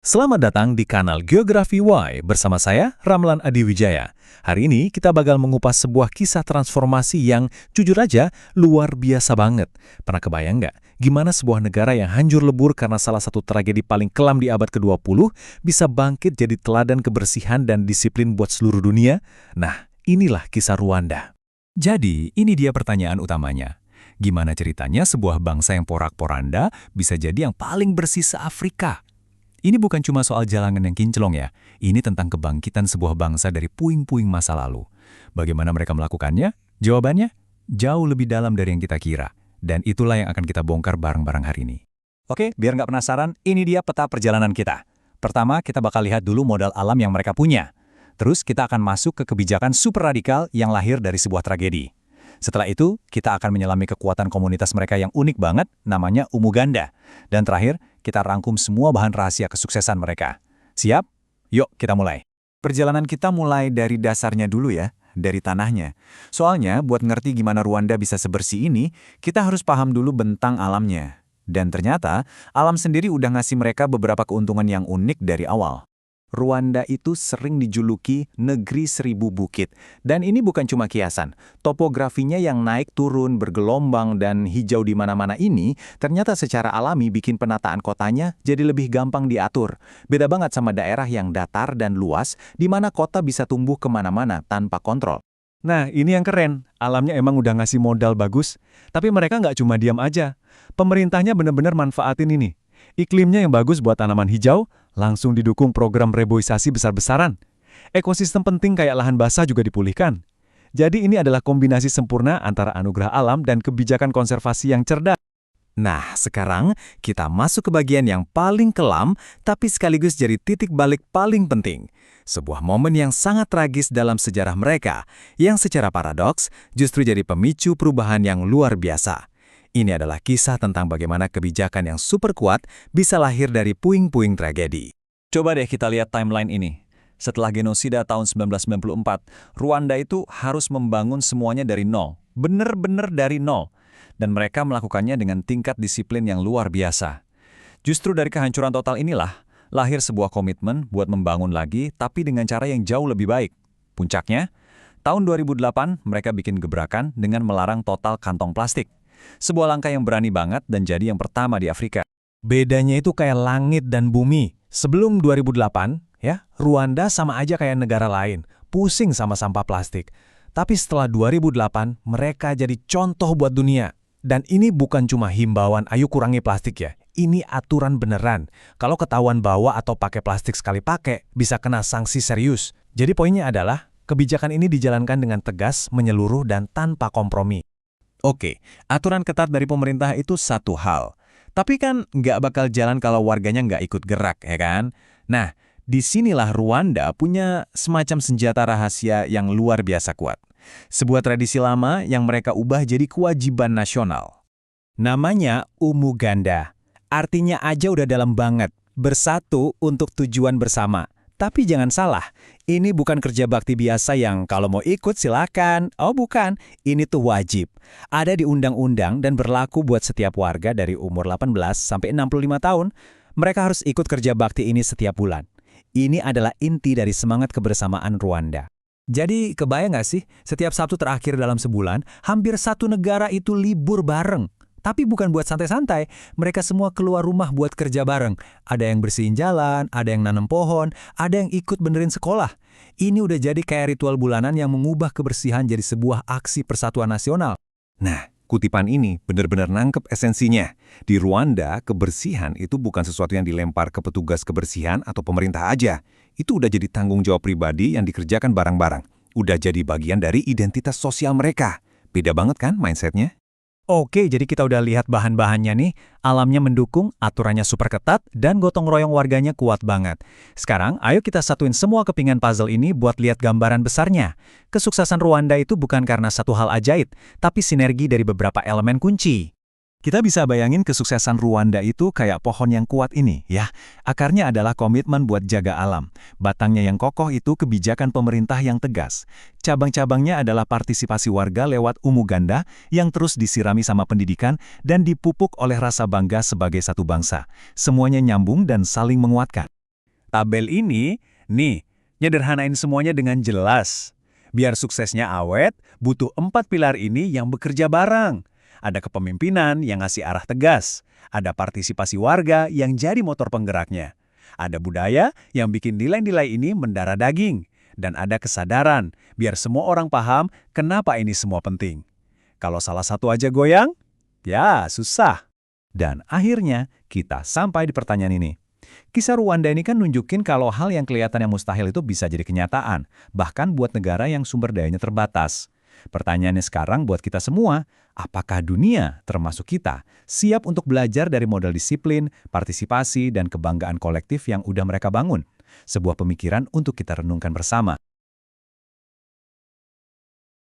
Selamat datang di kanal Geografi Y bersama saya, Ramlan Adiwijaya. Hari ini kita bakal mengupas sebuah kisah transformasi yang jujur aja luar biasa banget. Pernah kebayang nggak gimana sebuah negara yang hancur lebur karena salah satu tragedi paling kelam di abad ke-20 bisa bangkit jadi teladan kebersihan dan disiplin buat seluruh dunia? Nah, inilah kisah Rwanda. Jadi, ini dia pertanyaan utamanya. Gimana ceritanya sebuah bangsa yang porak-poranda bisa jadi yang paling bersih se-Afrika? Ini bukan cuma soal jalanan yang kinclong ya. Ini tentang kebangkitan sebuah bangsa dari puing-puing masa lalu. Bagaimana mereka melakukannya? Jawabannya, jauh lebih dalam dari yang kita kira. Dan itulah yang akan kita bongkar bareng-bareng hari ini. Oke, biar nggak penasaran, ini dia peta perjalanan kita. Pertama, kita bakal lihat dulu modal alam yang mereka punya. Terus kita akan masuk ke kebijakan super radikal yang lahir dari sebuah tragedi. Setelah itu, kita akan menyelami kekuatan komunitas mereka yang unik banget, namanya Umuganda. Dan terakhir, kita rangkum semua bahan rahasia kesuksesan mereka. Siap? Yuk, kita mulai. Perjalanan kita mulai dari dasarnya dulu ya, dari tanahnya. Soalnya, buat ngerti gimana Rwanda bisa sebersih ini, kita harus paham dulu bentang alamnya. Dan ternyata, alam sendiri udah ngasih mereka beberapa keuntungan yang unik dari awal. Rwanda itu sering dijuluki negeri seribu bukit. Dan ini bukan cuma kiasan. Topografinya yang naik turun, bergelombang, dan hijau di mana-mana ini ternyata secara alami bikin penataan kotanya jadi lebih gampang diatur. Beda banget sama daerah yang datar dan luas, di mana kota bisa tumbuh kemana-mana tanpa kontrol. Nah, ini yang keren. Alamnya emang udah ngasih modal bagus. Tapi mereka nggak cuma diam aja. Pemerintahnya bener-bener manfaatin ini. Iklimnya yang bagus buat tanaman hijau, langsung didukung program reboisasi besar-besaran. Ekosistem penting kayak lahan basah juga dipulihkan. Jadi ini adalah kombinasi sempurna antara anugerah alam dan kebijakan konservasi yang cerdas. Nah, sekarang kita masuk ke bagian yang paling kelam, tapi sekaligus jadi titik balik paling penting. Sebuah momen yang sangat tragis dalam sejarah mereka, yang secara paradoks justru jadi pemicu perubahan yang luar biasa. Ini adalah kisah tentang bagaimana kebijakan yang super kuat bisa lahir dari puing-puing tragedi. Coba deh kita lihat timeline ini. Setelah genosida tahun 1994, Rwanda itu harus membangun semuanya dari nol. Bener-bener dari nol. Dan mereka melakukannya dengan tingkat disiplin yang luar biasa. Justru dari kehancuran total inilah, lahir sebuah komitmen buat membangun lagi, tapi dengan cara yang jauh lebih baik. Puncaknya, tahun 2008 mereka bikin gebrakan dengan melarang total kantong plastik. Sebuah langkah yang berani banget dan jadi yang pertama di Afrika. Bedanya itu kayak langit dan bumi. Sebelum 2008, ya, Rwanda sama aja kayak negara lain, pusing sama sampah plastik. Tapi setelah 2008, mereka jadi contoh buat dunia. Dan ini bukan cuma himbauan ayo kurangi plastik ya. Ini aturan beneran. Kalau ketahuan bawa atau pakai plastik sekali pakai, bisa kena sanksi serius. Jadi poinnya adalah, kebijakan ini dijalankan dengan tegas, menyeluruh, dan tanpa kompromi. Oke, aturan ketat dari pemerintah itu satu hal. Tapi kan nggak bakal jalan kalau warganya nggak ikut gerak, ya kan? Nah, disinilah Rwanda punya semacam senjata rahasia yang luar biasa kuat. Sebuah tradisi lama yang mereka ubah jadi kewajiban nasional. Namanya Umuganda. Artinya aja udah dalam banget. Bersatu untuk tujuan bersama. Tapi jangan salah, ini bukan kerja bakti biasa yang kalau mau ikut silakan. Oh bukan, ini tuh wajib. Ada di undang-undang dan berlaku buat setiap warga dari umur 18 sampai 65 tahun. Mereka harus ikut kerja bakti ini setiap bulan. Ini adalah inti dari semangat kebersamaan Rwanda. Jadi kebayang nggak sih, setiap Sabtu terakhir dalam sebulan, hampir satu negara itu libur bareng. Tapi bukan buat santai-santai, mereka semua keluar rumah buat kerja bareng. Ada yang bersihin jalan, ada yang nanam pohon, ada yang ikut benerin sekolah. Ini udah jadi kayak ritual bulanan yang mengubah kebersihan jadi sebuah aksi persatuan nasional. Nah, kutipan ini benar-benar nangkep esensinya. Di Rwanda, kebersihan itu bukan sesuatu yang dilempar ke petugas kebersihan atau pemerintah aja. Itu udah jadi tanggung jawab pribadi yang dikerjakan bareng-bareng. Udah jadi bagian dari identitas sosial mereka. Beda banget kan mindsetnya? Oke, jadi kita udah lihat bahan-bahannya nih. Alamnya mendukung, aturannya super ketat, dan gotong royong warganya kuat banget. Sekarang, ayo kita satuin semua kepingan puzzle ini buat lihat gambaran besarnya. Kesuksesan Rwanda itu bukan karena satu hal ajaib, tapi sinergi dari beberapa elemen kunci. Kita bisa bayangin kesuksesan Rwanda itu kayak pohon yang kuat ini, ya. Akarnya adalah komitmen buat jaga alam. Batangnya yang kokoh itu kebijakan pemerintah yang tegas. Cabang-cabangnya adalah partisipasi warga lewat Umuganda yang terus disirami sama pendidikan dan dipupuk oleh rasa bangga sebagai satu bangsa. Semuanya nyambung dan saling menguatkan. Tabel ini, nih, nyederhanain semuanya dengan jelas. Biar suksesnya awet, butuh 4 pilar ini yang bekerja bareng. Ada kepemimpinan yang ngasih arah tegas. Ada partisipasi warga yang jadi motor penggeraknya. Ada budaya yang bikin nilai-nilai ini mendarah daging. Dan ada kesadaran, biar semua orang paham kenapa ini semua penting. Kalau salah satu aja goyang, ya susah. Dan akhirnya, kita sampai di pertanyaan ini. Kisah Rwanda ini kan nunjukin kalau hal yang kelihatannya mustahil itu bisa jadi kenyataan, bahkan buat negara yang sumber dayanya terbatas. Pertanyaannya sekarang buat kita semua, apakah dunia, termasuk kita, siap untuk belajar dari model disiplin, partisipasi, dan kebanggaan kolektif yang udah mereka bangun? Sebuah pemikiran untuk kita renungkan bersama.